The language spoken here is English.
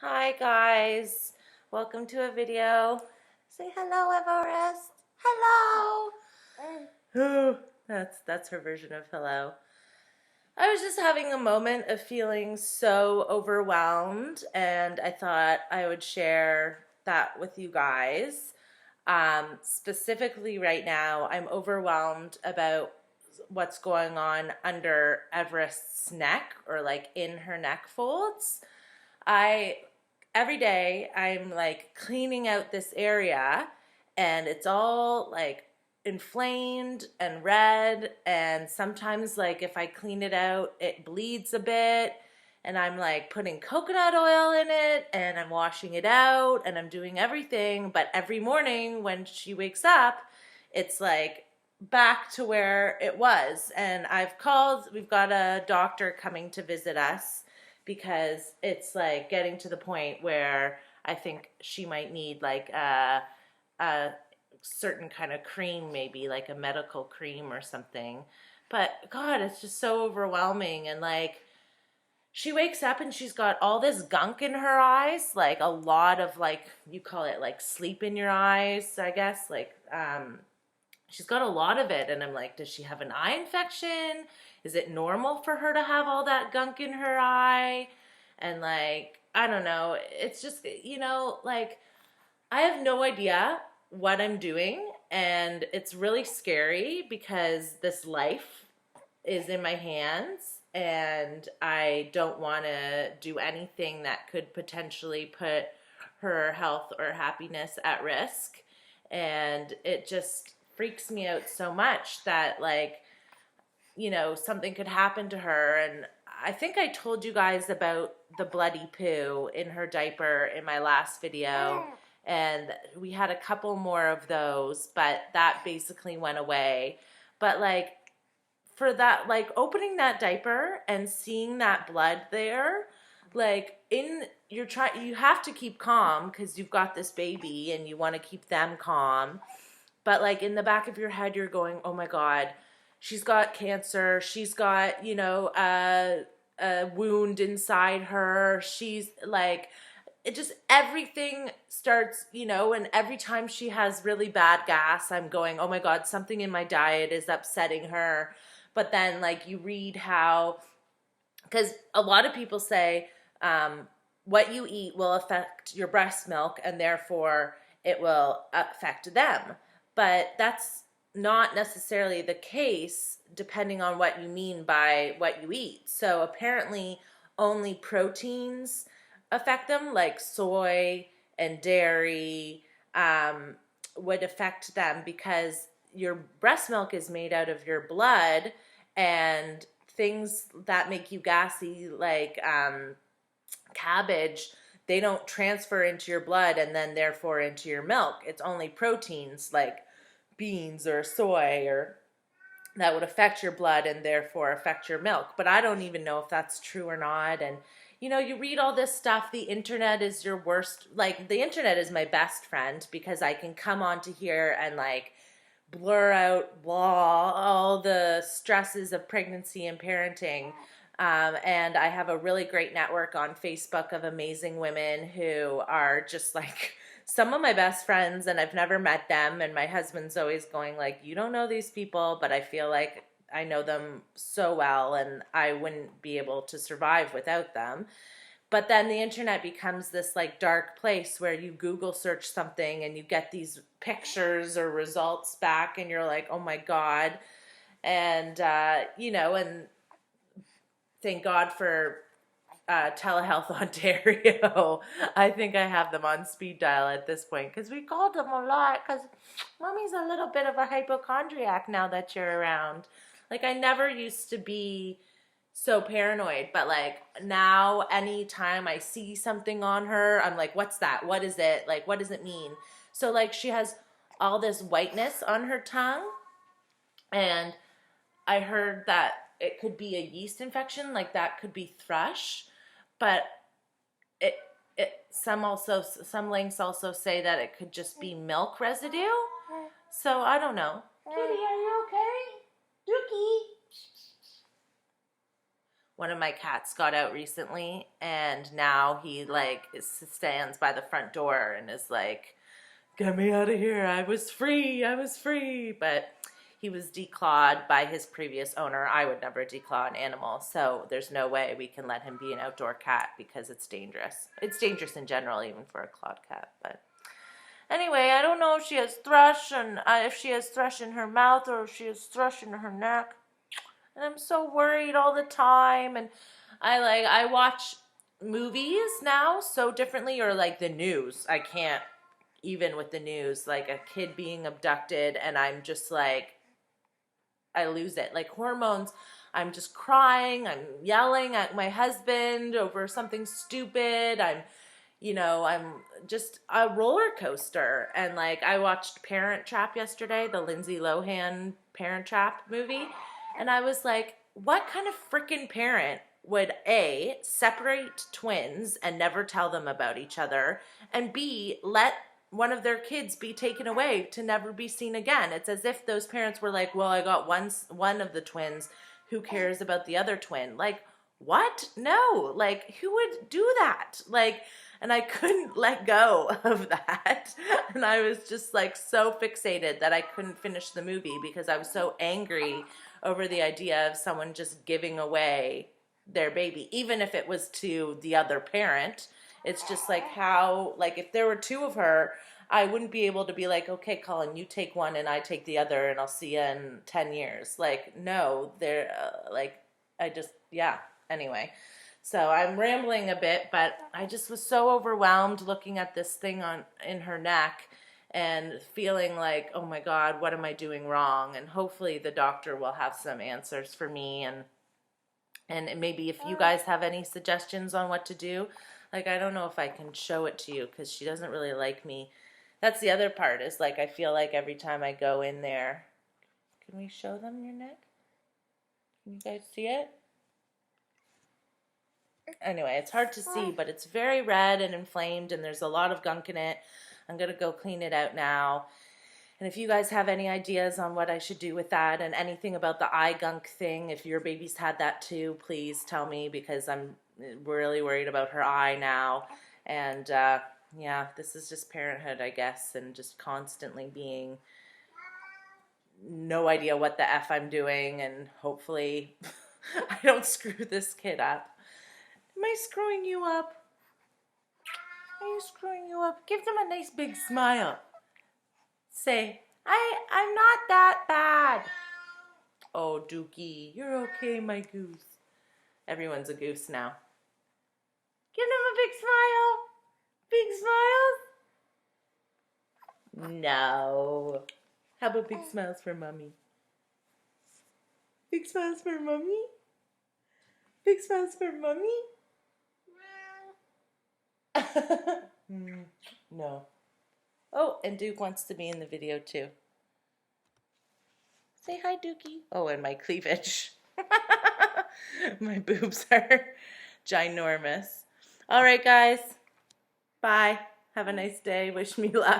Hi guys, welcome to a video. Say hello, Everest. Hello. Oh, that's her version of hello. I was just having a moment of feeling so overwhelmed, and I thought I would share that with you guys. Specifically, right now, I'm overwhelmed about what's going on under Everest's neck, or like in her neck folds. I every day I'm like cleaning out this area, and it's all like inflamed and red, and sometimes like if I clean it out it bleeds a bit, and I'm like putting coconut oil in it and I'm washing it out and I'm doing everything, but every morning when she wakes up it's like back to where it was. And we've got a doctor coming to visit us because it's like getting to the point where I think she might need like a certain kind of cream, maybe like a medical cream or something. But God, it's just so overwhelming. And like she wakes up and she's got all this gunk in her eyes, like a lot of, like, you call it like sleep in your eyes, I guess. Like she's got a lot of it, and I'm like, does she have an eye infection? Is it normal for her to have all that gunk in her eye? And like, I don't know. It's just, like, I have no idea what I'm doing, and it's really scary because this life is in my hands, and I don't want to do anything that could potentially put her health or happiness at risk. And it just freaks me out so much that, like, something could happen to her. And I think I told you guys about the bloody poo in her diaper in my last video. And we had a couple more of those, but that basically went away. But like, for that, like opening that diaper and seeing that blood there, like you have to keep calm because you've got this baby and you want to keep them calm. But like in the back of your head, you're going, oh my God, she's got cancer. She's got, a wound inside her. She's like, it just, everything starts, and every time she has really bad gas, I'm going, oh my God, something in my diet is upsetting her. But then like you read how, because a lot of people say what you eat will affect your breast milk, and therefore it will affect them. But that's not necessarily the case depending on what you mean by what you eat. So apparently only proteins affect them, like soy and dairy would affect them, because your breast milk is made out of your blood, and things that make you gassy, like cabbage, they don't transfer into your blood and then therefore into your milk. It's only proteins like beans or soy or that would affect your blood and therefore affect your milk. But I don't even know if that's true or not. And you read all this stuff. The internet is your worst. Like, the internet is my best friend because I can come onto here and like blur out all the stresses of pregnancy and parenting. And I have a really great network on Facebook of amazing women who are just like some of my best friends, and I've never met them. And my husband's always going like, you don't know these people, but I feel like I know them so well, and I wouldn't be able to survive without them. But then the internet becomes this like dark place where you Google search something and you get these pictures or results back, and you're like, oh my God. And, and thank God for Telehealth Ontario. I think I have them on speed dial at this point because we called them a lot because Mommy's a little bit of a hypochondriac now that you're around. Like, I never used to be so paranoid, but like now anytime I see something on her, I'm like, what's that? What is it? Like, what does it mean? So like she has all this whiteness on her tongue, and I heard that it could be a yeast infection, like that could be thrush, but it some links also say that it could just be milk residue. So I don't know. Kitty, are you okay? Dookie. one of my cats got out recently, and now he like stands by the front door and is like, get me out of here, I was free, but he was declawed by his previous owner. I would never declaw an animal, so there's no way we can let him be an outdoor cat because it's dangerous. It's dangerous in general, even for a clawed cat. But anyway, I don't know if she has thrush, and if she has thrush in her mouth or if she has thrush in her neck. And I'm so worried all the time. And I watch movies now so differently, or like the news. I can't even with the news, like a kid being abducted, and I'm just like, I lose it. Like hormones, I'm just crying, I'm yelling at my husband over something stupid. I'm just a roller coaster. And like I watched Parent Trap yesterday, the Lindsay Lohan Parent Trap movie, and I was like, what kind of freaking parent would A, separate twins and never tell them about each other, and B, let one of their kids be taken away to never be seen again? It's as if those parents were like, well, I got one of the twins, who cares about the other twin? Like, what? No, like, who would do that? Like, and I couldn't let go of that. And I was just like so fixated that I couldn't finish the movie because I was so angry over the idea of someone just giving away their baby, even if it was to the other parent. It's just like how, like if there were two of her, I wouldn't be able to be like, okay, Colin, you take one and I take the other and I'll see you in 10 years. Like, no, they're yeah, anyway. So I'm rambling a bit, but I just was so overwhelmed looking at this thing in her neck and feeling like, oh my God, what am I doing wrong? And hopefully the doctor will have some answers for me. And maybe if you guys have any suggestions on what to do, like, I don't know if I can show it to you because she doesn't really like me. That's the other part, is like I feel like every time I go in there, can we show them your neck? Can you guys see it? Anyway, it's hard to see, but it's very red and inflamed, and there's a lot of gunk in it. I'm going to go clean it out now. And if you guys have any ideas on what I should do with that and anything about the eye gunk thing, if your baby's had that too, please tell me, because I'm really worried about her eye now. And yeah, this is just parenthood, I guess, and just constantly being no idea what the F I'm doing, and hopefully I don't screw this kid up. Am I screwing you up? Are you screwing you up? Give them a nice big smile. Say, I'm not that bad. Oh, Dookie, you're okay, my goose. Everyone's a goose now. Give them a big smile. Big smiles? No. How about big smiles for mommy? Big smiles for mommy? Big smiles for mommy? No. Oh, and Duke wants to be in the video too. Say hi, Dookie. Oh, and my cleavage. My boobs are ginormous. All right, guys. Bye. Have a nice day. Wish me luck.